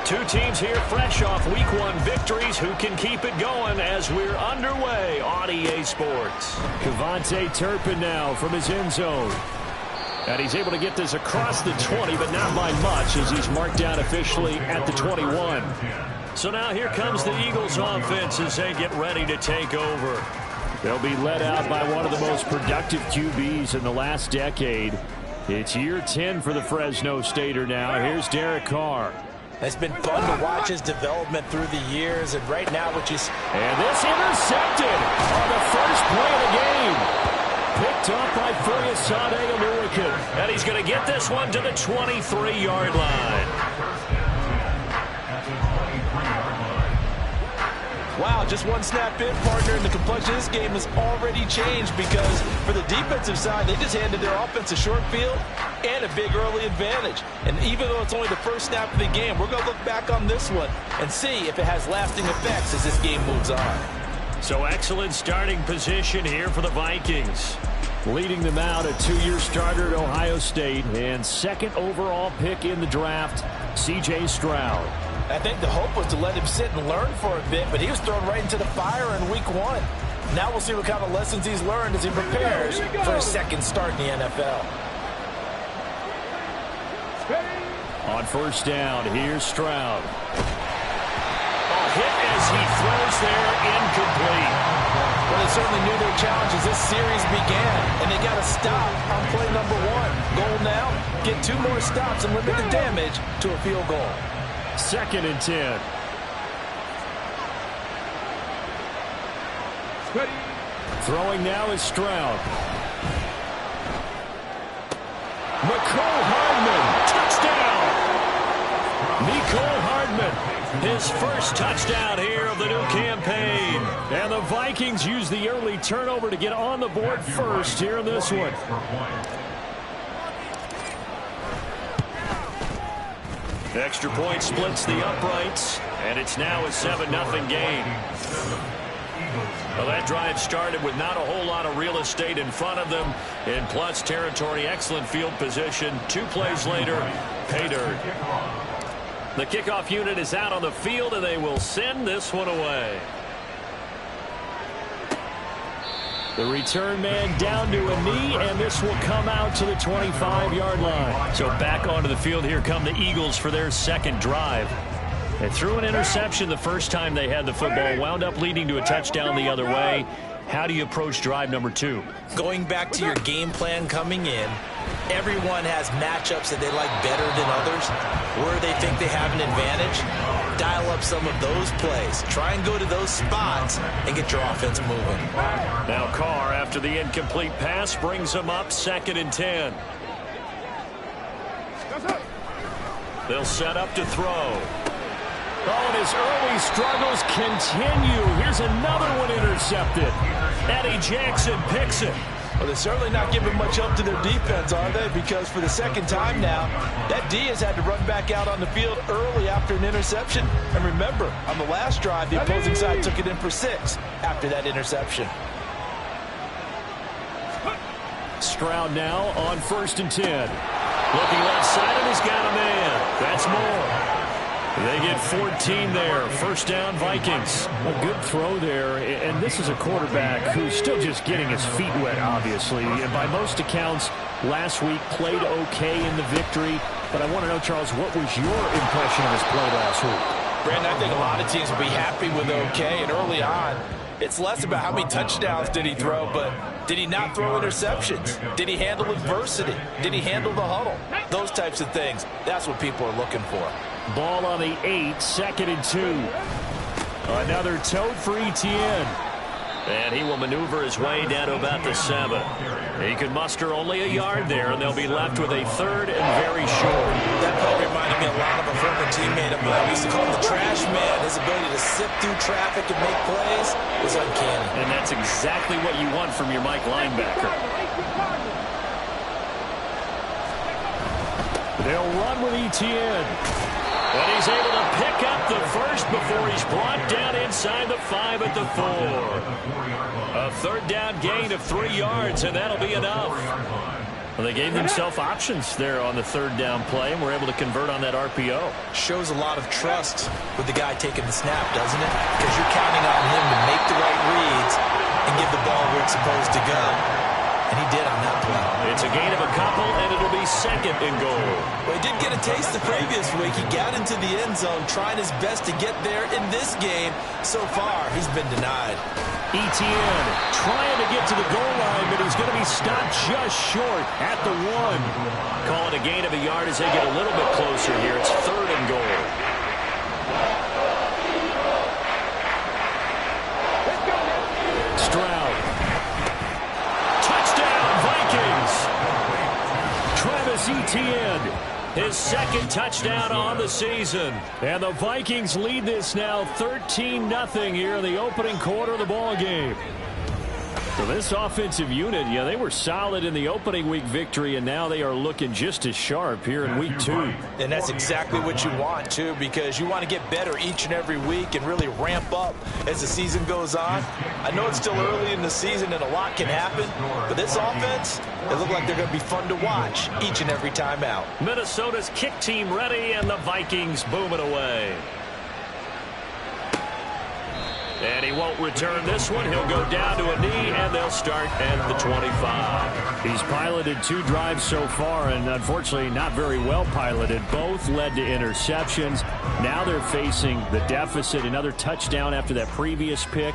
Two teams here fresh off Week 1 victories. Who can keep it going as we're underway on EA Sports? Kevontae Turpin now from his end zone. And he's able to get this across the 20, but not by much as he's marked down officially at the 21. So now here comes the Eagles offense as they get ready to take over. They'll be led out by one of the most productive QBs in the last decade. It's year 10 for the Fresno Stater now. Here's Derek Carr. It's been fun to watch his development through the years, and right now what you see. And this intercepted on the first play of the game. Picked up by Foyesade Alurican. And he's going to get this one to the 23-yard line. Wow, just one snap in, partner, and the complexion of this game has already changed because for the defensive side, they just handed their offense a short field and a big early advantage. And even though it's only the first snap of the game, we're going to look back on this one and see if it has lasting effects as this game moves on. So excellent starting position here for the Vikings. Leading them out, a two-year starter at Ohio State and second overall pick in the draft, C.J. Stroud. I think the hope was to let him sit and learn for a bit, but he was thrown right into the fire in Week 1. Now we'll see what kind of lessons he's learned as he prepares for his second start in the NFL. On first down, here's Stroud. A hit as he throws there, incomplete. Well, they certainly knew their challenge as this series began, and they got to stop on play number 1. Goal now, get 2 more stops and limit the damage to a field goal. Second and 10. Throwing now is Stroud. Mecole Hardman, touchdown! Mecole Hardman, his first touchdown here of the new campaign. And the Vikings use the early turnover to get on the board first here in this one. Extra point splits the uprights, and it's now a 7-0 game. Well, that drive started with not a whole lot of real estate in front of them. In plus territory, excellent field position. 2 plays later, pay dirt. The kickoff unit is out on the field, and they will send this one away. The return man down to a knee, and this will come out to the 25-yard line. So back onto the field, here come the Eagles for their second drive. They threw an interception the first time they had the football, wound up leading to a touchdown the other way. How do you approach drive number 2? Going back to your game plan coming in, everyone has matchups that they like better than others, where they think they have an advantage. Dial up some of those plays. Try and go to those spots and get your offense moving. Now Carr, after the incomplete pass, brings them up 2nd and 10. They'll set up to throw. Oh, and his early struggles continue. Here's another one intercepted. Eddie Jackson picks it. Well, they're certainly not giving much help to their defense, are they? Because for the second time now, that D has had to run back out on the field early after an interception. And remember, on the last drive, the opposing side took it in for 6 after that interception. Stroud now on 1st and 10. Looking left side, and he's got a man. That's more. They get 14 there. First down, Vikings. A good throw there, and this is a quarterback who's still just getting his feet wet, obviously. And by most accounts, last week played okay in the victory. But I want to know, Charles, what was your impression of his play last week? Brandon, I think a lot of teams will be happy with okay, and early on, it's less about how many touchdowns did he throw, but did he not throw interceptions? Did he handle adversity? Did he handle the huddle? Those types of things, that's what people are looking for. Ball on the 8, 2nd and 2. Another tote for Etienne. And he will maneuver his way down to about the 7. He can muster only a yard there, and they'll be left with a 3rd and very short. That play reminded me a lot of a former teammate of mine. We used to call him the trash man. His ability to sift through traffic and make plays was uncanny. And that's exactly what you want from your Mike linebacker. They'll run with Etienne. And he's able to pick up the first before he's brought down inside the 5 at the 4. A 3rd down gain of 3 yards, and that'll be enough. Well, they gave themselves options there on the third down play, and were able to convert on that RPO. Shows a lot of trust with the guy taking the snap, doesn't it? Because you're counting on him to make the right reads and give the ball where it's supposed to go. And he did on that play. It's a gain of a couple, and it'll be second and goal. Well, he did get a taste the previous week. He got into the end zone, trying his best to get there in this game. So far, he's been denied. Etienne trying to get to the goal line, but he's going to be stopped just short at the 1. Call it a gain of a yard as they get a little bit closer here. It's third and goal. Stroud. Touchdown, Vikings. Travis Etienne. His second touchdown on the season. And the Vikings lead this now 13-0 here in the opening quarter of the ball game. So this offensive unit, yeah, they were solid in the opening week victory, and now they are looking just as sharp here in week 2. And that's exactly what you want, too, because you want to get better each and every week and really ramp up as the season goes on. I know it's still early in the season and a lot can happen, but this offense, they look like they're going to be fun to watch each and every time out. Minnesota's kick team ready, and the Vikings boom it away. And he won't return this one. He'll go down to a knee, and they'll start at the 25. He's piloted 2 drives so far, and unfortunately not very well piloted. Both led to interceptions. Now they're facing the deficit. Another touchdown after that previous pick.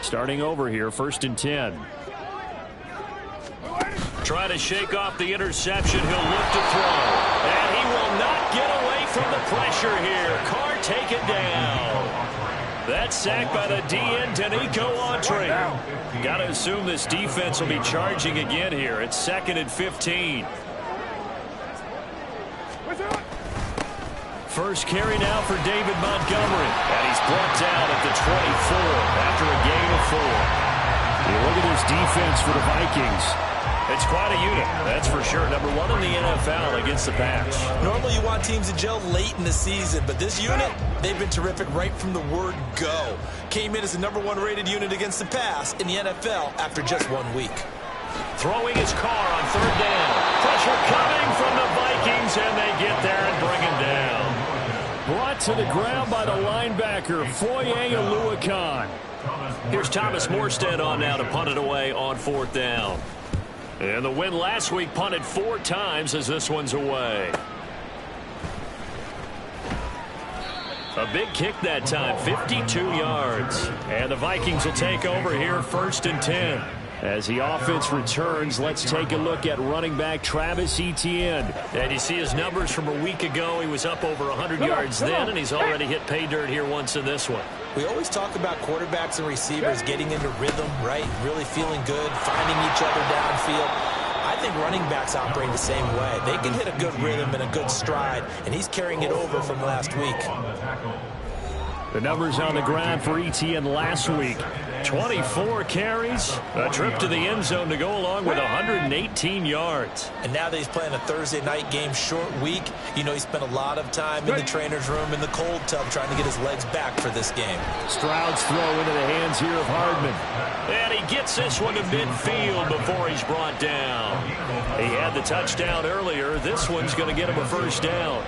Starting over here, 1st and 10. Try to shake off the interception. He'll look to throw. And he will not get away from the pressure here. Carr taken down. That's sacked by the DN, Danico Autry. Got to assume this defense will be charging again here. It's 2nd and 15. First carry now for David Montgomery. And he's brought down at the 24 after a gain of 4. You look at this defense for the Vikings. It's quite a unit, that's for sure. Number 1 in the NFL against the pass. Normally you want teams to gel late in the season, but this unit, they've been terrific right from the word go. Came in as the number 1 rated unit against the pass in the NFL after just 1 week. Throwing his Carr on 3rd down. Pressure coming from the Vikings, and they get there and bring him down. Brought to the ground by the linebacker, Foye Oluokun. Here's Thomas Morstead on now to punt it away on 4th down. And the win last week punted 4 times as this one's away. A big kick that time, 52 yards. And the Vikings will take over here, 1st and 10. As the offense returns, let's take a look at running back Travis Etienne. And you see his numbers from a week ago. He was up over 100 yards then, and he's already hit pay dirt here once in this one. We always talk about quarterbacks and receivers getting into rhythm, right? Really feeling good, finding each other downfield. I think running backs operate the same way. They can hit a good rhythm and a good stride, and he's carrying it over from last week. The numbers on the ground for Etienne last week. 24 carries, a trip to the end zone to go along with 118 yards. And now that he's playing a Thursday night game, short week, you know he spent a lot of time in the trainer's room in the cold tub trying to get his legs back for this game. Stroud's throw into the hands here of Hardman. And he gets this one to midfield before he's brought down. He had the touchdown earlier. This one's going to get him a 1st down.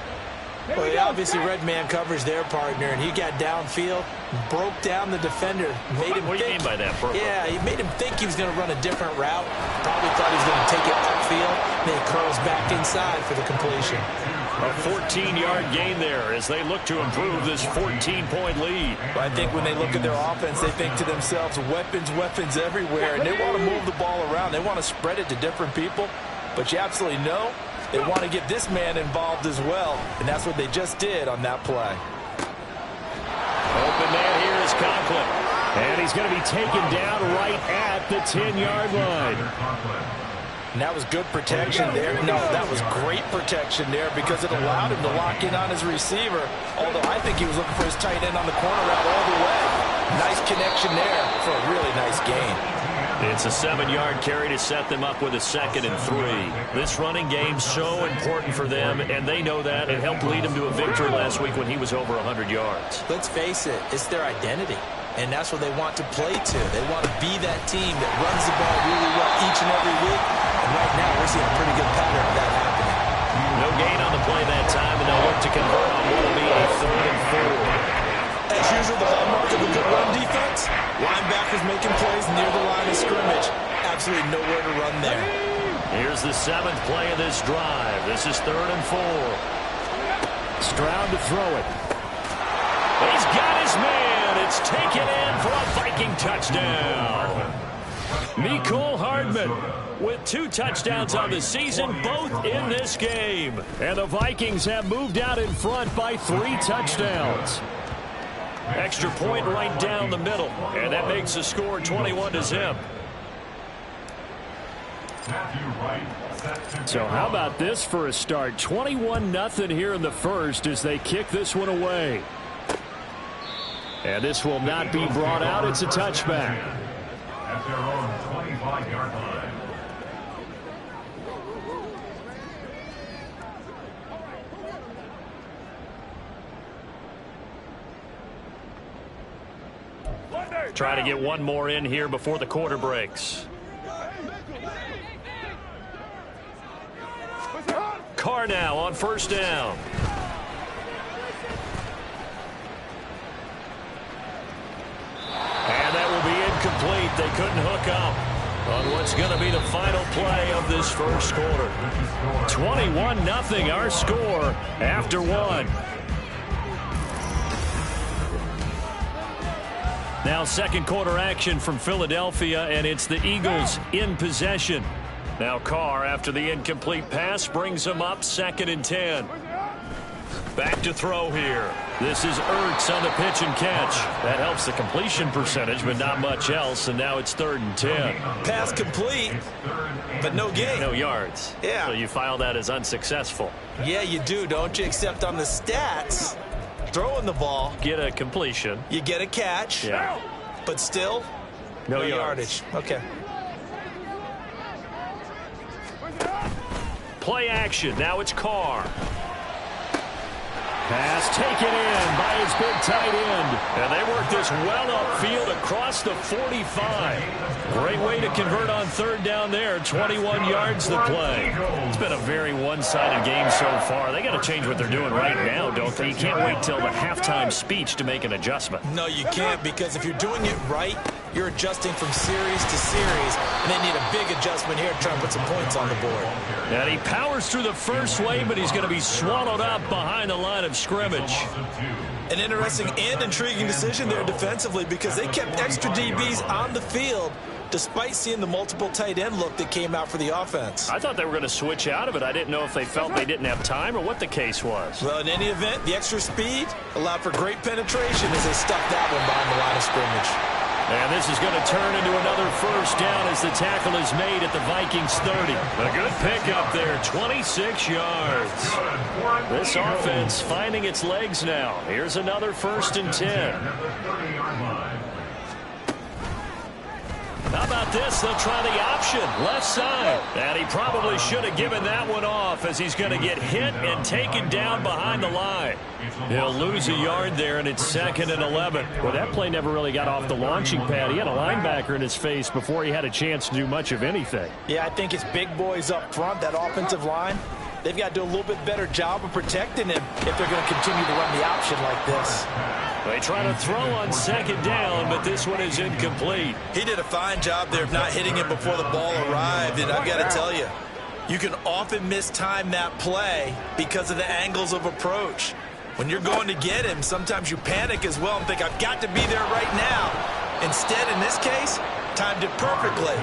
Well, he obviously red man covers their partner, and he got downfield, broke down the defender, made him What do you mean by that, Burke? Yeah, he made him think he was going to run a different route. Probably thought he was going to take it upfield, then he curls back inside for the completion. A 14-yard gain there as they look to improve this 14-point lead. But I think when they look at their offense, they think to themselves, weapons, weapons everywhere, and they want to move the ball around. They want to spread it to different people, but you absolutely know they want to get this man involved as well, and that's what they just did on that play. Open man here is Conklin. And he's going to be taken down right at the 10-yard line. And that was good protection there. No, that was great protection there because it allowed him to lock in on his receiver, although I think he was looking for his tight end on the corner route all the way. Nice connection there for a really nice gain. It's a 7-yard carry to set them up with a 2nd and 3. This running game's so important for them, and they know that. It helped lead them to a victory last week when he was over 100 yards. Let's face it, it's their identity, and that's what they want to play to. They want to be that team that runs the ball really well each and every week, and right now we're seeing a pretty good pattern of that happening. No gain on the play that time, and they'll look to convert on what will be a 3rd and 4. As usual, the hallmark of a good run defense, linebackers making plays near the line of scrimmage. Absolutely nowhere to run there. Here's the 7th play of this drive. This is 3rd and 4. Stroud to throw it. He's got his man. It's taken in for a Viking touchdown. Mecole Hardman with 2 touchdowns on the season, both in this game. And the Vikings have moved out in front by 3 touchdowns. Extra point right down the middle, and that makes the score 21-0. So how about this for a start? 21-0 here in the first as they kick this one away. And this will not be brought out. It's a touchback. At their own 25-yard line. Try to get one more in here before the quarter breaks. Carr now on 1st down. And that will be incomplete. They couldn't hook up on what's going to be the final play of this first quarter. 21-0 our score after 1. Now 2nd quarter action from Philadelphia, and it's the Eagles in possession. Now Carr, after the incomplete pass, brings them up 2nd and 10. Back to throw here. This is Ertz on the pitch and catch. That helps the completion percentage, but not much else, and now it's 3rd and 10. Pass complete, but no gain. No yards. Yeah. So you file that as unsuccessful. Yeah, you do, don't you? Except on the stats, throwing the ball, Get a completion. you get a catch, Yeah. but still, No yardage. Okay. Play action. Now it's Carr. Pass taken in by his big tight end. And they work this well upfield across the 45. Great way to convert on 3rd down there. 21 yards to play. It's been a very one-sided game so far. They got to change what they're doing right now, don't they? You can't wait till the halftime speech to make an adjustment. No, you can't, because if you're doing it right, you're adjusting from series to series, and they need a big adjustment here to try and put some points on the board. And he powers through the first wave, but he's going to be swallowed up behind the line of scrimmage. An interesting and intriguing decision there defensively, because they kept extra DBs on the field despite seeing the multiple tight end look that came out for the offense. I thought they were going to switch out of it. I didn't know if they felt they didn't have time or what the case was. Well, in any event, the extra speed allowed for great penetration as they stuck that one behind the line of scrimmage. And this is going to turn into another 1st down as the tackle is made at the Vikings 30. A good pickup there, 26 yards. This offense finding its legs now. Here's another 1st and 10. How about this? They'll try the option, left side. And he probably should have given that one off as he's going to get hit and taken down behind the line. He'll lose a yard there, and it's 2nd and 11. Well, that play never really got off the launching pad. He had a linebacker in his face before he had a chance to do much of anything. Yeah, I think it's big boys up front, that offensive line. They've got to do a little bit better job of protecting him if they're going to continue to run the option like this. They try to throw on 2nd down, but this one is incomplete. He did a fine job there of not hitting him before the ball arrived, and I've got to tell you, you can often mistime that play because of the angles of approach. When you're going to get him, sometimes you panic as well and think, I've got to be there right now. Instead, in this case, timed it perfectly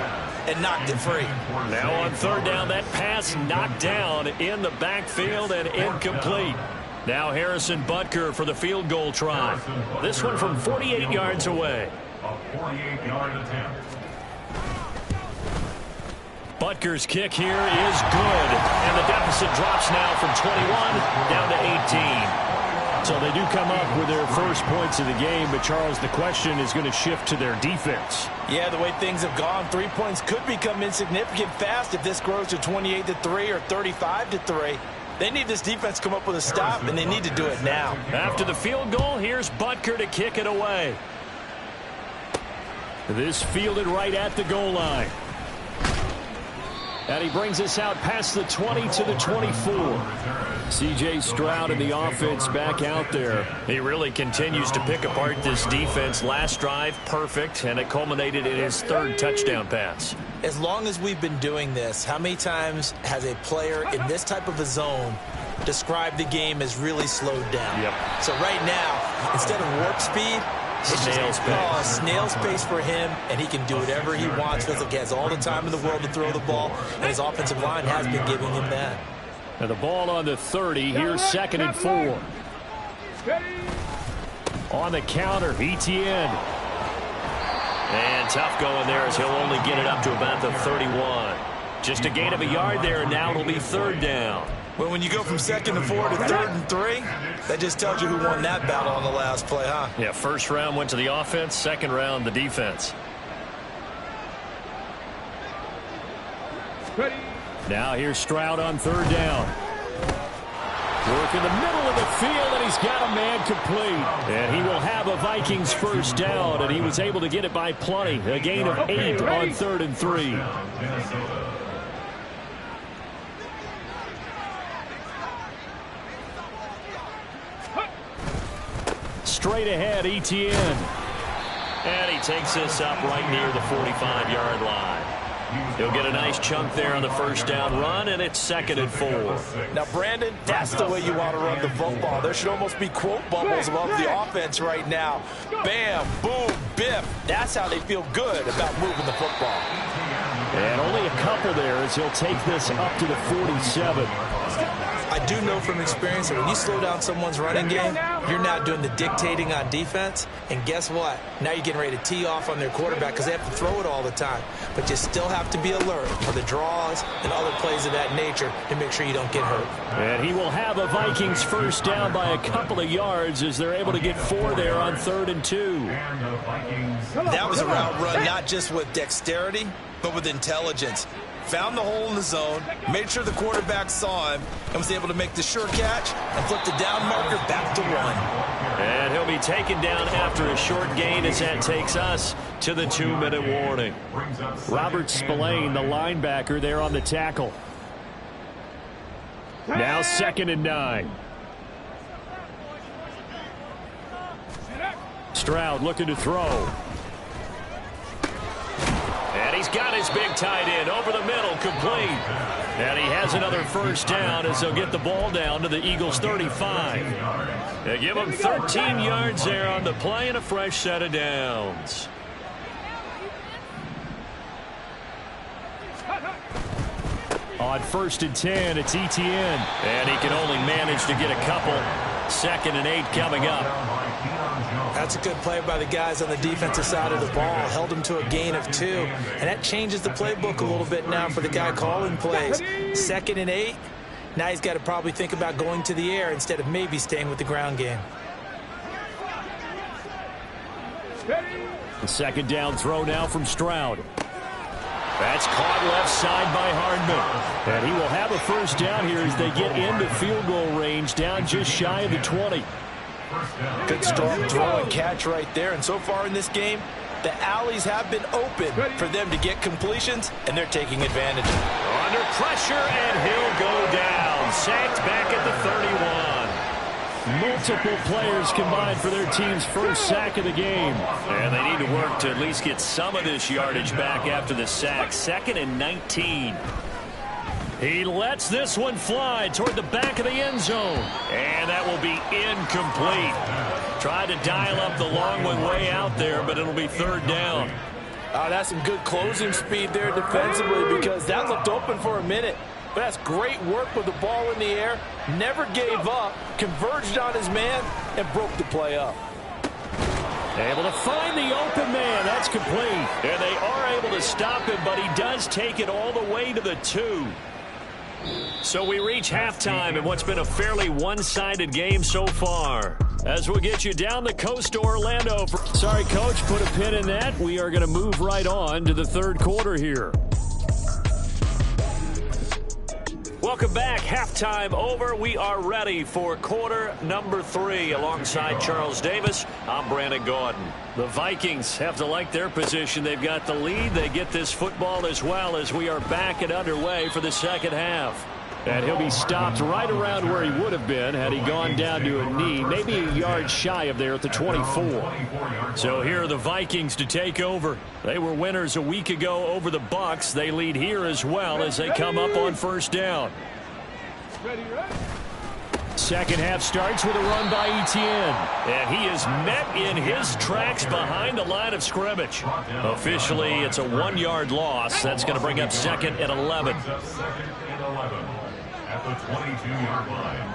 and knocked it free. Now on 3rd down, that pass knocked down in the backfield and incomplete. Now Harrison Butker for the field goal try. This one from 48 yards away. A 48-yard attempt. Butker's kick here is good. And the deficit drops now from 21 down to 18. So they do come up with their first points of the game, but Charles, the question is going to shift to their defense. Yeah, the way things have gone, 3 points could become insignificant fast if this grows to 28-3 or 35-3. They need this defense to come up with a stop, and they need to do it now. After the field goal, here's Butker to kick it away. This fielded right at the goal line. And he brings us out past the 20 to the 24. C.J. Stroud and the offense back out there. He really continues to pick apart this defense. Last drive, perfect, and it culminated in his third touchdown pass. As long as we've been doing this, how many times has a player in this type of a zone described the game as really slowed down? Yep. So right now, instead of warp speed, snail's pace. Snail's pace for him, and he can do whatever he wants. Feels like he has all the time in the world to throw the ball, and his offensive line has been giving him that. And the ball on the 30. Here's 2nd and 4. On the counter, Etienne. And tough going there as he'll only get it up to about the 31. Just a gain of a yard there, and now it'll be 3rd down. Well, when you go from 2nd and 4 to 3rd and 3, that just tells you who won that battle on the last play, huh? Yeah, first round went to the offense, second round the defense. Now here's Stroud on 3rd down. Work in the middle of the field, and he's got a man complete. And he will have a Vikings first down, and he was able to get it by plenty. A gain of 8 on 3rd and 3. Straight ahead, Etienne. And he takes this up right near the 45-yard line. He'll get a nice chunk there on the first down run, and it's 2nd and 4. Now, Brandon, that's the way you want to run the football. There should almost be quote bubbles above the offense right now. Bam, boom, biff. That's how they feel good about moving the football. And only a couple there as he'll take this up to the 47. I do know from experience that when you slow down someone's running game, you're not doing the dictating on defense. And guess what? Now you're getting ready to tee off on their quarterback because they have to throw it all the time. But you still have to be alert for the draws and other plays of that nature to make sure you don't get hurt. And he will have a Vikings first down by a couple of yards as they're able to get 4 there on 3rd and 2. That was a route run not just with dexterity, but with intelligence. Found the hole in the zone, made sure the quarterback saw him, and was able to make the sure catch and flip the down marker back to 1. And he'll be taken down after a short gain as that takes us to the 2-minute warning. Robert Spillane, the linebacker, there on the tackle. Now 2nd and 9. Stroud looking to throw. And he's got his big tight end over the middle, complete. And he has another first down as they'll get the ball down to the Eagles' 35. They give him 13 yards there on the play and a fresh set of downs. On 1st and 10, it's Etienne. And he can only manage to get a couple. 2nd and 8 coming up. That's a good play by the guys on the defensive side of the ball. Held him to a gain of 2. And that changes the playbook a little bit now for the guy calling plays. 2nd and 8. Now he's got to probably think about going to the air instead of maybe staying with the ground game. The 2nd down throw now from Stroud. That's caught left side by Hardman. And he will have a first down here as they get into field goal range, down just shy of the 20. Good strong throw and catch right there. And so far in this game, the alleys have been open for them to get completions, and they're taking advantage. Under pressure, and he'll go down. Sacked back at the 31. Multiple players combined for their team's first sack of the game. And they need to work to at least get some of this yardage back after the sack. 2nd and 19. He lets this one fly toward the back of the end zone. And that will be incomplete. Tried to dial up the long one way out there, but it'll be 3rd down. That's some good closing speed there defensively because that looked open for a minute. But that's great work with the ball in the air. Never gave up, converged on his man, and broke the play up. Able to find the open man. That's complete. And they are able to stop him, but he does take it all the way to the 2. So we reach halftime in what's been a fairly one-sided game so far. As we'll get you down the coast to Orlando. Sorry, Coach, put a pin in that. We are going to move right on to the third quarter here. Welcome back. Halftime over. We are ready for quarter number 3. Alongside Charles Davis, I'm Brandon Gaudin. The Vikings have to like their position. They've got the lead. They get this football as well as we are back and underway for the second half. And he'll be stopped right around where he would have been had he gone down to a knee, maybe a yard shy of there at the 24. So here are the Vikings to take over. They were winners a week ago over the Bucs. They lead here as well as they come up on first down. Second half starts with a run by Etienne. And he is met in his tracks behind the line of scrimmage. Officially, it's a 1-yard loss. That's going to bring up second and 11. At the 22-yard line.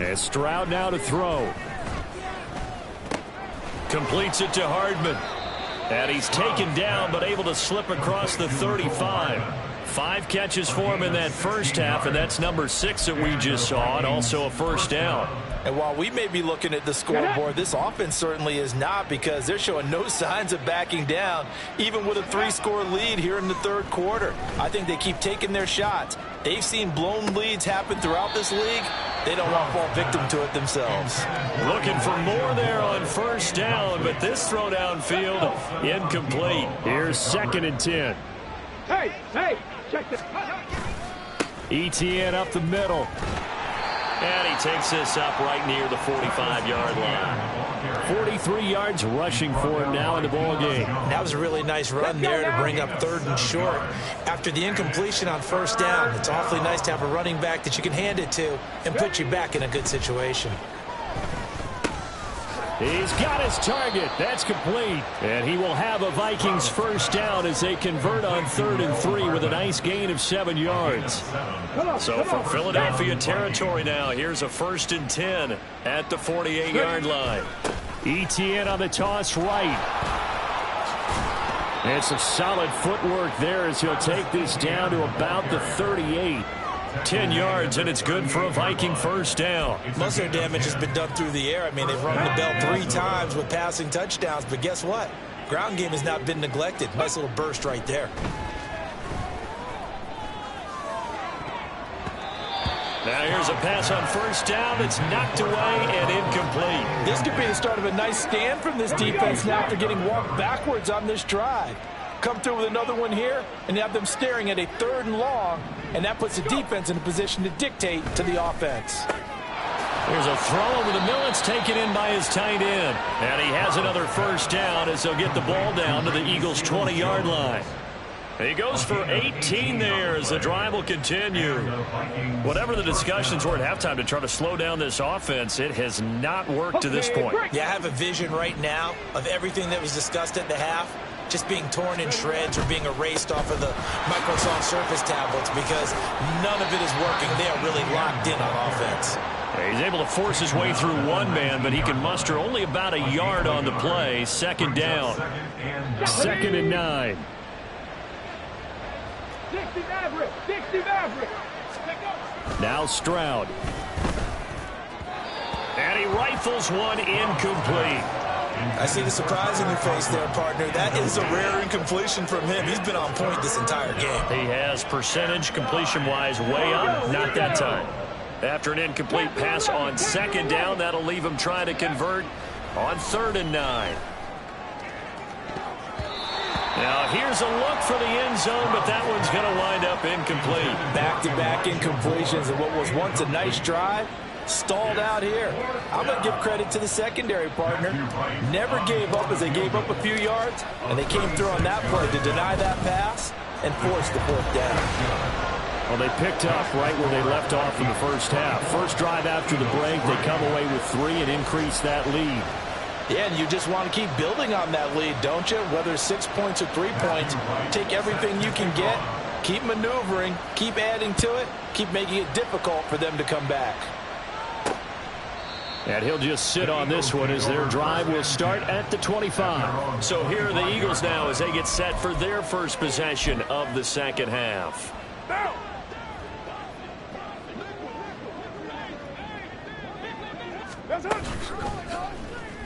And Stroud now to throw. Completes it to Hardman. And he's taken down but able to slip across the 35. 5 catches for him in that first half, and that's number 6 that we just saw, and also a first down. And while we may be looking at the scoreboard, this offense certainly is not, because they're showing no signs of backing down, even with a 3-score lead here in the third quarter. I think they keep taking their shots. They've seen blown leads happen throughout this league. They don't want to fall victim to it themselves. Looking for more there on first down, but this throw downfield incomplete. Here's second and 10. Hey, check this. Etienne up the middle. And he takes this up right near the 45-yard line. 43 yards rushing for him now in the ball game. That was a really nice run there to bring up third and short. After the incompletion on first down, it's awfully nice to have a running back that you can hand it to and put you back in a good situation. He's got his target. That's complete. And he will have a Vikings first down as they convert on 3rd and 3 with a nice gain of 7 yards. So from Philadelphia territory now, here's a 1st and 10 at the 48-yard line. Etienne on the toss right. And some solid footwork there as he'll take this down to about the 38. 10 yards, and it's good for a Viking first down. Most of their damage has been done through the air. I mean, they've rung the bell 3 times with passing touchdowns, but guess what? Ground game has not been neglected. Nice little burst right there. Now here's a pass on first down. It's knocked away and incomplete. This could be the start of a nice stand from this defense now after getting walked backwards on this drive. Come through with another one here, and you have them staring at a 3rd and long, and that puts the defense in a position to dictate to the offense. There's a throw over the middle. It's taken in by his tight end. And he has another first down as they'll get the ball down to the Eagles' 20-yard line. He goes for 18 there as the drive will continue. Whatever the discussions were at halftime to try to slow down this offense, it has not worked to this point. Yeah, I have a vision right now of everything that was discussed at the half just being torn in shreds or being erased off of the Microsoft Surface tablets, because none of it is working. They are really locked in on offense. He's able to force his way through one man, but he can muster only about a yard on the play. Second down. 2nd and 9. Now Stroud. And he rifles one incomplete. I see the surprise in your face there, partner. That is a rare incompletion from him. He's been on point this entire game. He has percentage completion-wise way up. Not that time. After an incomplete pass on second down, that'll leave him trying to convert on 3rd and 9. Now here's a look for the end zone, but that one's going to wind up incomplete. Back-to-back incompletions of what was once a nice drive. Stalled out here. I'm going to give credit to the secondary, partner. Never gave up as they gave up a few yards, and they came through on that play to deny that pass and force the 4th down. Well, they picked up right where they left off in the first half. First drive after the break, they come away with 3 and increase that lead. Yeah, and you just want to keep building on that lead, don't you? Whether it's 6 points or 3 points, take everything you can get, keep maneuvering, keep adding to it, keep making it difficult for them to come back. And he'll just sit on this one as their drive will start at the 25. So here are the Eagles now as they get set for their first possession of the second half.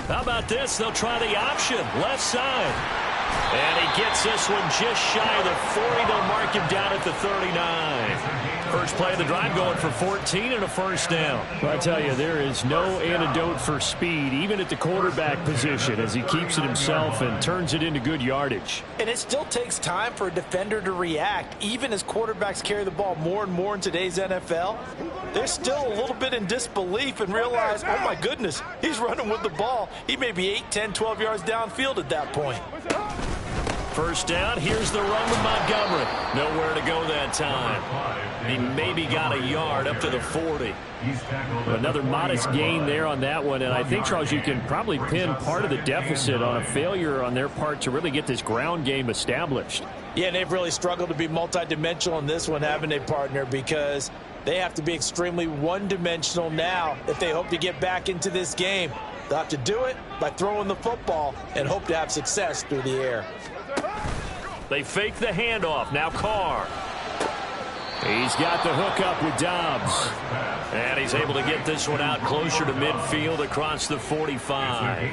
How about this? They'll try the option. Left side. And he gets this one just shy of the 40. They'll mark him down at the 39. First play of the drive going for 14 and a first down. Well, I tell you, there is no antidote for speed, even at the quarterback position, as he keeps it himself and turns it into good yardage. And it still takes time for a defender to react. Even as quarterbacks carry the ball more and more in today's NFL, they're still a little bit in disbelief and realize, oh my goodness, he's running with the ball. He may be 8, 10, 12 yards downfield at that point. First down, here's the run with Montgomery. Nowhere to go that time. He maybe got a yard up to the 40. Another modest gain there on that one, and I think, Charles, you can probably pin part of the deficit on a failure on their part to really get this ground game established. Yeah, and they've really struggled to be multidimensional in this one, haven't they, partner? Because they have to be extremely one-dimensional now if they hope to get back into this game. They'll have to do it by throwing the football and hope to have success through the air. They fake the handoff. Now Carr. He's got the hook up with Dobbs. And he's able to get this one out closer to midfield across the 45.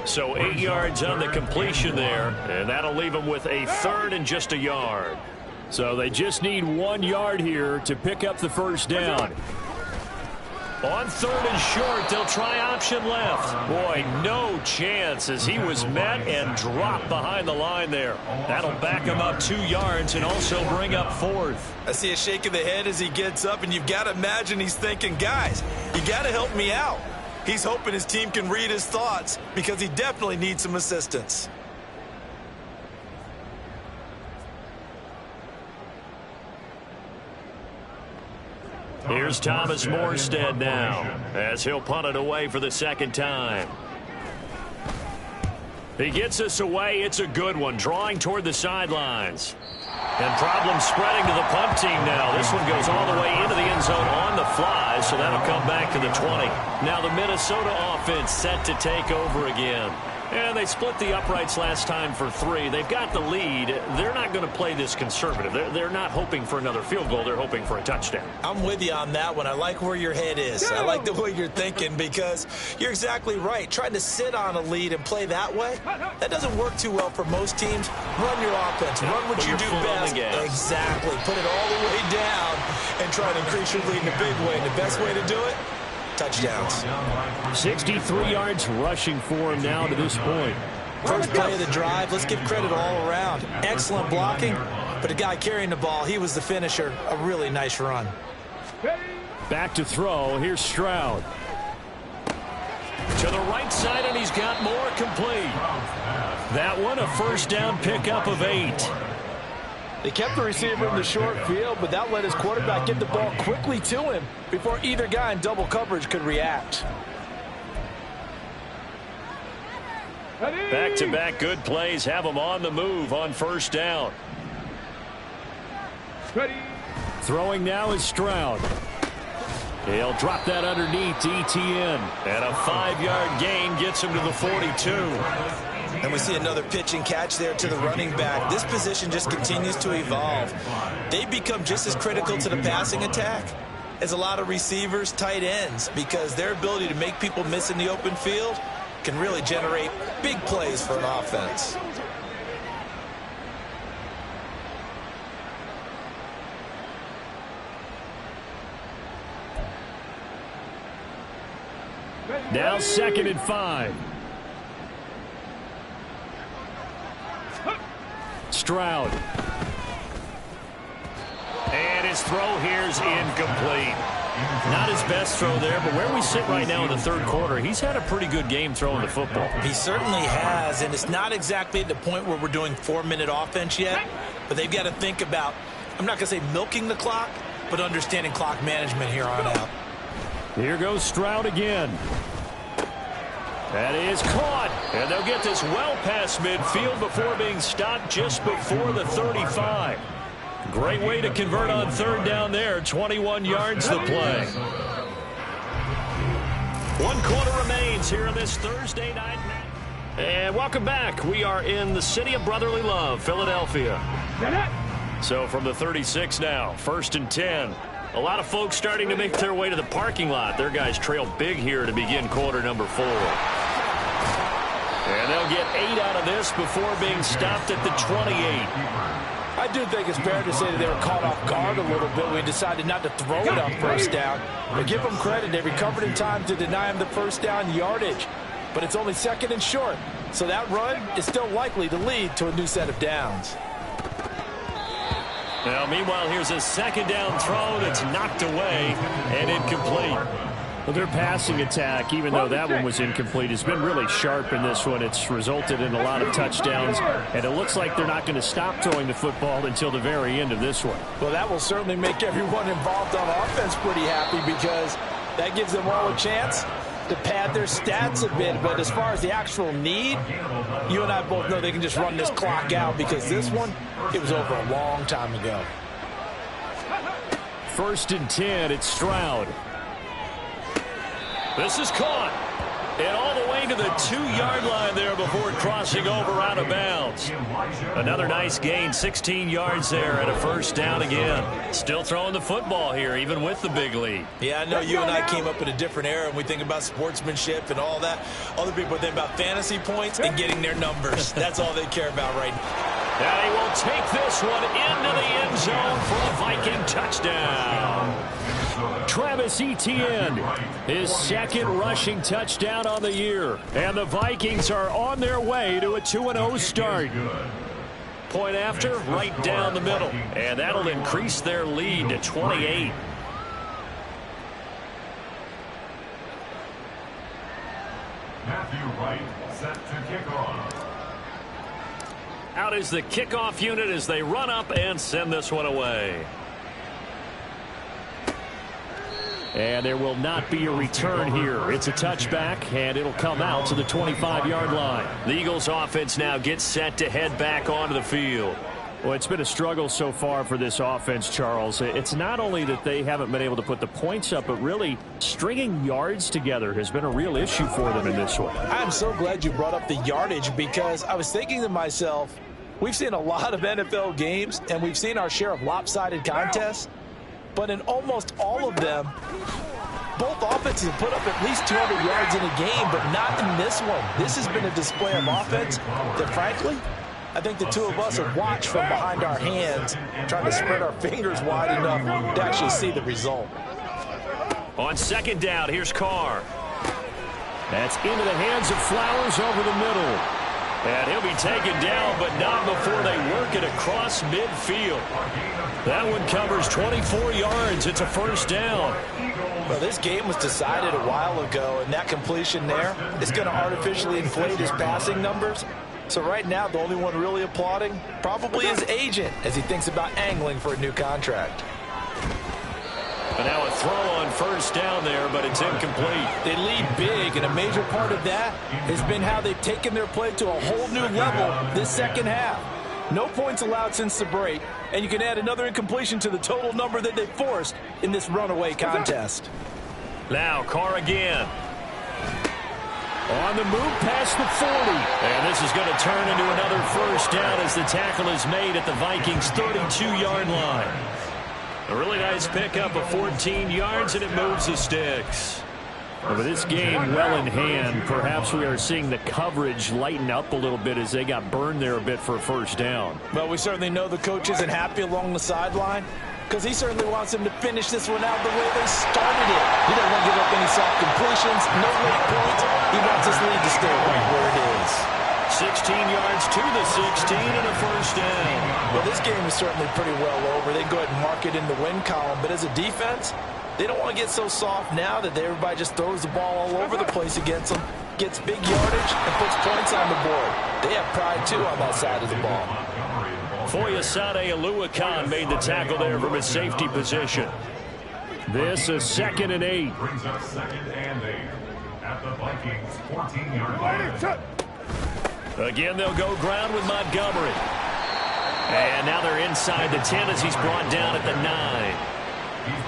So 8 yards on the completion there. And that'll leave him with a third and just a yard. So they just need 1 yard here to pick up the first down. On third and short, they'll try option left. Boy, no chance as he was met and dropped behind the line there. That'll back him up 2 yards and also bring up fourth. I see a shake of the head as he gets up, and you've got to imagine he's thinking, guys, you got to help me out. He's hoping his team can read his thoughts because he definitely needs some assistance. Here's Thomas Morstead now as he'll punt it away for the second time. He gets this away. It's a good one, drawing toward the sidelines. And problems spreading to the punt team now. This one goes all the way into the end zone on the fly, so that'll come back to the 20. Now the Minnesota offense set to take over again. And they split the uprights last time for 3. They've got the lead. They're not going to play this conservative. They're not hoping for another field goal. They're hoping for a touchdown. I'm with you on that one. I like where your head is. I like the way you're thinking because you're exactly right. Trying to sit on a lead and play that way, that doesn't work too well for most teams. Run your offense. Run what you do best. Exactly. Put it all the way down and try to increase your lead in a big way. And the best way to do it, touchdowns. 63 yards rushing for him now to this point. First play of the drive, let's give credit all around. Excellent blocking, but the guy carrying the ball, he was the finisher. A really nice run. Back to throw. Here's Stroud. To the right side, and he's got more complete. That one, a first down pickup of 8. They kept the receiver in the short field, but that let his quarterback get the ball quickly to him before either guy in double coverage could react. Back-to-back good plays have them on the move on first down. Throwing now is Stroud. He'll drop that underneath to ETN. And a 5-yard gain gets him to the 42. And we see another pitch and catch there to the running back. This position just continues to evolve. They become just as critical to the passing attack as a lot of receivers, tight ends, because their ability to make people miss in the open field can really generate big plays for an offense. Now 2nd and 5. Stroud. And his throw here's incomplete. Not his best throw there, but where we sit right now in the third quarter, he's had a pretty good game throwing the football. He certainly has, and it's not exactly at the point where we're doing 4-minute offense yet, but they've got to think about, I'm not going to say milking the clock, but understanding clock management here on out. Here goes Stroud again. That is caught, and they'll get this well past midfield before being stopped just before the 35. Great way to convert on third down there. 21 yards the play. 1 quarter remains here in this Thursday night match. And welcome back. We are in the city of brotherly love, Philadelphia. So from the 36 now, 1st and 10. A lot of folks starting to make their way to the parking lot. Their guys trail big here to begin quarter number 4. And they'll get 8 out of this before being stopped at the 28. I do think it's fair to say that they were caught off guard a little bit. We decided not to throw it on first down. But give them credit. They recovered in time to deny him the first down yardage. But it's only 2nd and short. So that run is still likely to lead to a new set of downs. Now, meanwhile, here's a 2nd down throw that's knocked away and incomplete. Well, their passing attack, even though that one was incomplete, has been really sharp in this one. It's resulted in a lot of touchdowns, and it looks like they're not going to stop throwing the football until the very end of this one. Well, that will certainly make everyone involved on offense pretty happy because that gives them all a chance to pad their stats a bit. But as far as the actual need, you and I both know they can just run this clock out because this one, it was over a long time ago. 1st and 10, it's Stroud. This is caught. And all the way to the 2-yard line there before crossing over out of bounds. Another nice gain, 16 yards there and a 1st down again. Still throwing the football here, even with the big lead. Yeah, I know you and I came up in a different era, and we think about sportsmanship and all that. Other people think about fantasy points and getting their numbers. That's all they care about right now. Now he will take this one into the end zone for a Viking touchdown. Travis Etienne, his 2nd rushing touchdown on the year. And the Vikings are on their way to a 2-0 start. Point after, right down the middle. And that'll increase their lead to 28. Matthew Wright set to kick off. Out is the kickoff unit as they run up and send this one away. And there will not be a return here. It's a touchback, and it'll come out to the 25-yard line. The Eagles offense now gets set to head back onto the field. Well, it's been a struggle so far for this offense, Charles. It's not only that they haven't been able to put the points up, but really stringing yards together has been a real issue for them in this one. I'm so glad you brought up the yardage because I was thinking to myself, we've seen a lot of NFL games, and we've seen our share of lopsided contests. But in almost all of them, both offenses have put up at least 200 yards in a game, but not in this one. This has been a display of offense that, frankly, I think the two of us have watched from behind our hands, trying to spread our fingers wide enough to actually see the result. On 2nd down, here's Carr. That's into the hands of Flowers over the middle. And he'll be taken down, but not before they work it across midfield. That one covers 24 yards. It's a 1st down. Well, this game was decided a while ago, and that completion there is going to artificially inflate his passing numbers. So right now, the only one really applauding probably his agent as he thinks about angling for a new contract. And now a throw on 1st down there, but it's incomplete. They lead big, and a major part of that has been how they've taken their play to a whole new level this 2nd half. No points allowed since the break, and you can add another incompletion to the total number that they forced in this runaway contest. Now Carr again. On the move past the 40. And this is going to turn into another 1st down as the tackle is made at the Vikings' 32-yard line. A really nice pickup of 14 yards, and it moves the sticks. Well, with this game well in hand, perhaps we are seeing the coverage lighten up a little bit as they got burned there a bit for a 1st down. Well, we certainly know the coach isn't happy along the sideline because he certainly wants them to finish this one out the way they started it. He doesn't want to give up any soft completions, no late points. He wants his lead to stay right where it is. 16 yards to the 16 and a 1st down. Well, this game is certainly pretty well over. They go ahead and mark it in the win column. But as a defense, they don't want to get so soft now that everybody just throws the ball all over the place against them, gets big yardage, and puts points on the board. They have pride, too, on that side of the ball. Foyesade Aluakan made the tackle there from his safety position. This is 2nd and 8. Brings up 2nd and 8 at the Vikings 14-yard line. Again, they'll go ground with Montgomery. And now they're inside the 10 as he's brought down at the 9.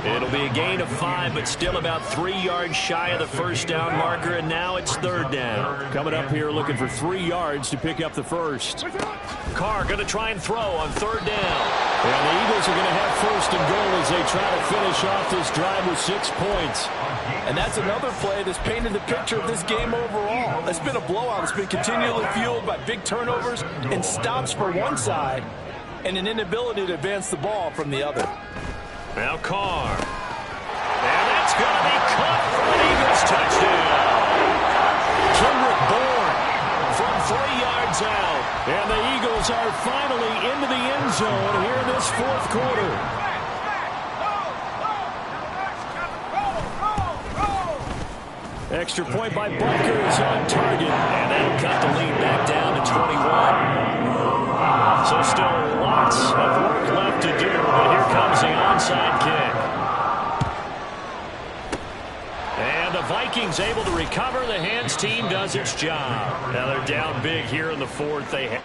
It'll be a gain of 5, but still about 3 yards shy of the first down marker, and now it's third down. Coming up here looking for 3 yards to pick up the first. Carr going to try and throw on third down. And the Eagles are going to have first and goal as they try to finish off this drive with 6 points. And that's another play that's painted the picture of this game overall. It's been a blowout. It's been continually fueled by big turnovers and stops for one side and an inability to advance the ball from the other. Now Carr. And that's going to be caught for an Eagles touchdown. Kendrick Bourne from 3 yards out. And the Eagles are finally into the end zone here in this fourth quarter. Extra point by Butker is on target. And that'll cut the lead back down to 21. So still lots of work left to do, but here comes the onside kick. And the Vikings able to recover. The hands team does its job. Now they're down big here in the fourth. They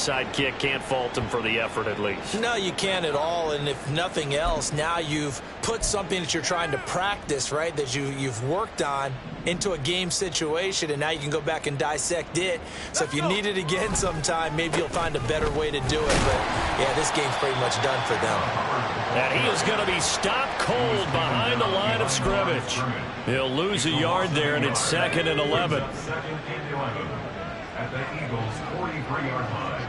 onside kick, can't fault them for the effort at least. No, you can't at all, and if nothing else, now you've put something that you're trying to practice, right, that you've worked on into a game situation, and now you can go back and dissect it. So if you need it again sometime, maybe you'll find a better way to do it. But, yeah, this game's pretty much done for them. And he is going to be stopped cold behind the line of scrimmage. He'll lose a yard there, and it's 2nd and 11. At the Eagles' 43-yard line.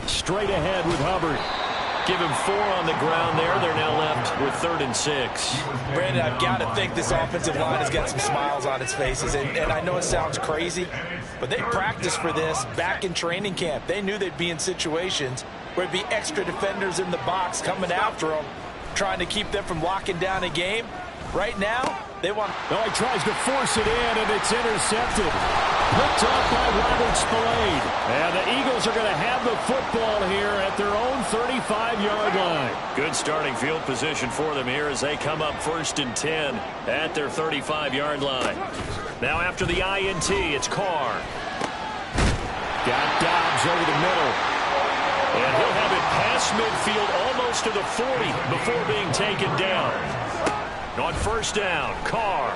Straight ahead with Hubbard. Give him 4 on the ground there. They're now left with 3rd and 6. Brandon, I've got to think this offensive line has got some smiles on its faces. And I know it sounds crazy, but they practiced for this back in training camp. They knew they'd be in situations where it'd be extra defenders in the box coming after them, trying to keep them from locking down a game. Right now, they want... No, he tries to force it in, and it's intercepted. Picked up by Robert Spillane. And the Eagles are going to have the football here at their own 35-yard line. Good starting field position for them here as they come up 1st and 10 at their 35-yard line. Now after the INT, it's Carr. Got Dobbs over the middle. And he'll have it past midfield almost to the 40 before being taken down. On 1st down, Carr.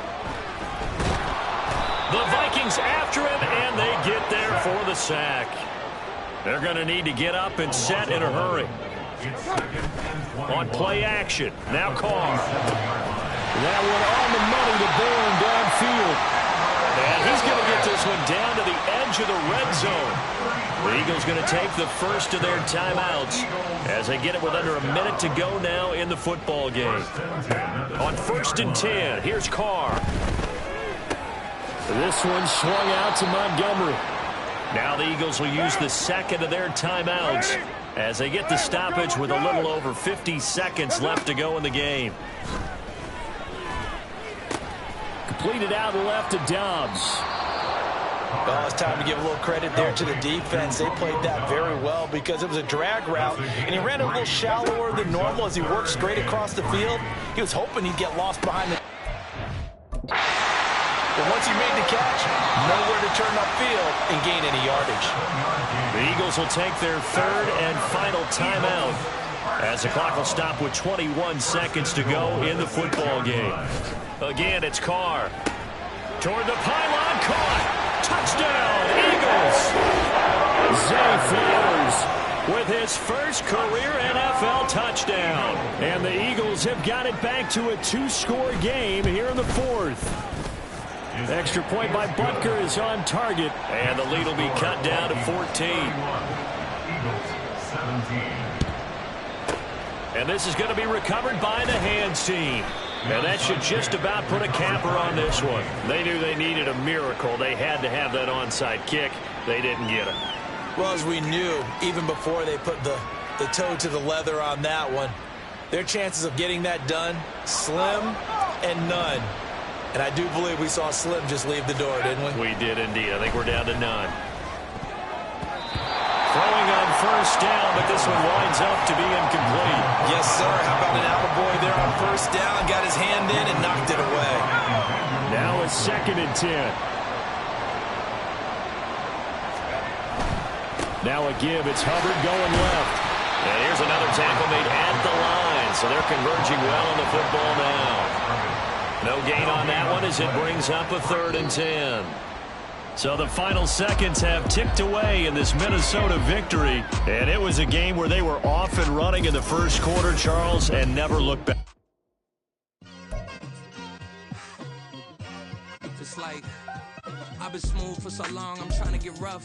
The Vikings after him, and they get there for the sack. They're going to need to get up and set in a hurry. On play action, now Carr. That one on the money to Bourne downfield. And he's going to get this one down to the edge of the red zone. The Eagles going to take the first of their timeouts as they get it with under a minute to go now in the football game. On 1st and 10, here's Carr. This one swung out to Montgomery. Now the Eagles will use the 2nd of their timeouts as they get the stoppage with a little over 50 seconds left to go in the game. Completed out left to Dobbs. Well, it's time to give a little credit there to the defense. They played that very well because it was a drag route, and he ran a little shallower than normal as he worked straight across the field. He was hoping he'd get lost behind the... But once he made the catch, nowhere to turn upfield and gain any yardage. The Eagles will take their 3rd and final timeout as the clock will stop with 21 seconds to go in the football game. Again, it's Carr. Toward the pylon, caught. Touchdown, Eagles. Zay Flowers with his first career NFL touchdown. And the Eagles have got it back to a 2-score game here in the 4th. Extra point by Butker is on target. And the lead will be cut down to 14. And this is going to be recovered by the hands team. And that should just about put a capper on this one. They knew they needed a miracle. They had to have that onside kick. They didn't get it. Well, as we knew, even before they put the toe to the leather on that one, their chances of getting that done, slim and none. And I do believe we saw Slim just leave the door, didn't we? We did indeed. I think we're down to none. first down, but this one winds up to be incomplete. Yes, sir. How about an attaboy there on first down? Got his hand in and knocked it away. Now a 2nd and 10. Now a give. It's Hubbard going left. And here's another tackle made at the line. So they're converging well on the football now. No gain on that one as it brings up a 3rd and 10. So the final seconds have ticked away in this Minnesota victory. And it was a game where they were off and running in the first quarter, Charles, and never looked back. It's like I've been smooth for so long, I'm trying to get rough.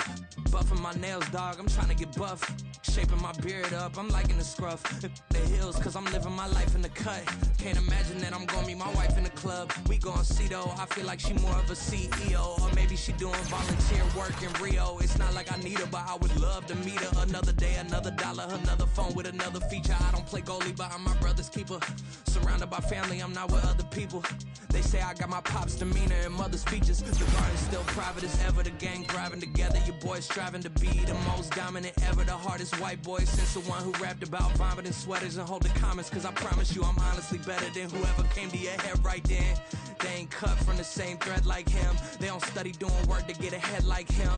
Buffing my nails, dog, I'm trying to get buff. Shaping my beard up, I'm liking the scruff. The hills, cause I'm living my life in the cut. Can't imagine that I'm gonna meet my wife in the club. We gon' see though, I feel like she more of a CEO. Or maybe she doing volunteer work in Rio. It's not like I need her, but I would love to meet her. Another day, another dollar, another phone with another feature. I don't play goalie, but I'm my brother's keeper. Surrounded by family, I'm not with other people. They say I got my pop's demeanor and mother's features. The garden's still private as ever, the gang thriving together. Your boys striving to be the most dominant ever. The hardest white boy since the one who rapped about vomiting sweaters and hold the comments. Cause I promise you I'm honestly better than whoever came to your head right then. They ain't cut from the same thread like him. They don't study doing work to get ahead like him.